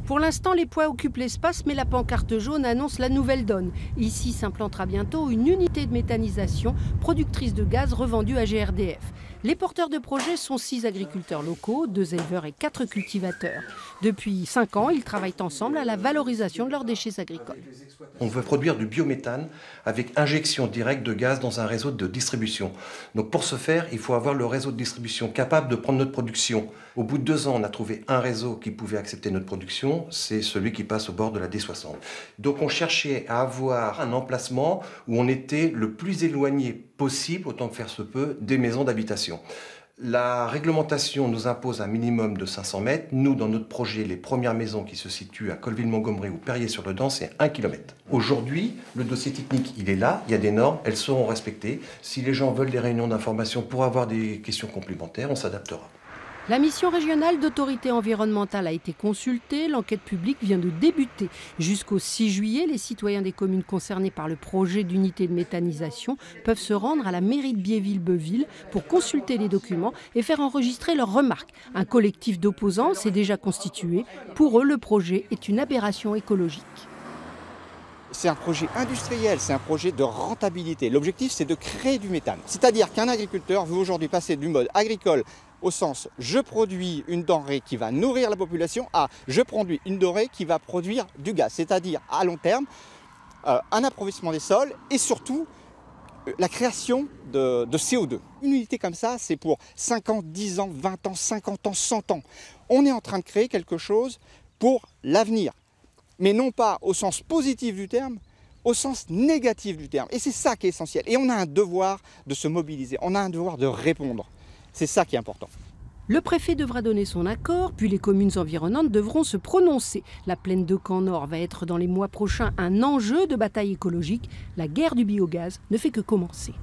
Pour l'instant, les poids occupent l'espace, mais la pancarte jaune annonce la nouvelle donne. Ici s'implantera bientôt une unité de méthanisation productrice de gaz revendue à GRDF. Les porteurs de projet sont 6 agriculteurs locaux, 2 éleveurs et 4 cultivateurs. Depuis 5 ans, ils travaillent ensemble à la valorisation de leurs déchets agricoles. On veut produire du biométhane avec injection directe de gaz dans un réseau de distribution. Donc pour ce faire, il faut avoir le réseau de distribution capable de prendre notre production. Au bout de 2 ans, on a trouvé un réseau qui pouvait accepter notre production, c'est celui qui passe au bord de la D60. Donc on cherchait à avoir un emplacement où on était le plus éloigné possible, autant que faire se peut, des maisons d'habitation. La réglementation nous impose un minimum de 500 mètres. Nous, dans notre projet, les premières maisons qui se situent à Colville-Montgomery ou Perrier-sur-le-Dent, c'est 1 km. Aujourd'hui, le dossier technique, il est là, il y a des normes, elles seront respectées. Si les gens veulent des réunions d'information pour avoir des questions complémentaires, on s'adaptera. La mission régionale d'autorité environnementale a été consultée, l'enquête publique vient de débuter. Jusqu'au 6 juillet, les citoyens des communes concernées par le projet d'unité de méthanisation peuvent se rendre à la mairie de Biéville-Beuville pour consulter les documents et faire enregistrer leurs remarques. Un collectif d'opposants s'est déjà constitué. Pour eux, le projet est une aberration écologique. C'est un projet industriel, c'est un projet de rentabilité. L'objectif, c'est de créer du méthane. C'est-à-dire qu'un agriculteur veut aujourd'hui passer du mode agricole au sens je produis une denrée qui va nourrir la population à je produis une denrée qui va produire du gaz. C'est-à-dire à long terme, un appauvrissement des sols et surtout la création de CO2. Une unité comme ça, c'est pour 5 ans, 10 ans, 20 ans, 50 ans, 100 ans. On est en train de créer quelque chose pour l'avenir. Mais non pas au sens positif du terme, au sens négatif du terme. Et c'est ça qui est essentiel. Et on a un devoir de se mobiliser, on a un devoir de répondre. C'est ça qui est important. Le préfet devra donner son accord, puis les communes environnantes devront se prononcer. La plaine de Camp Nord va être dans les mois prochains un enjeu de bataille écologique. La guerre du biogaz ne fait que commencer.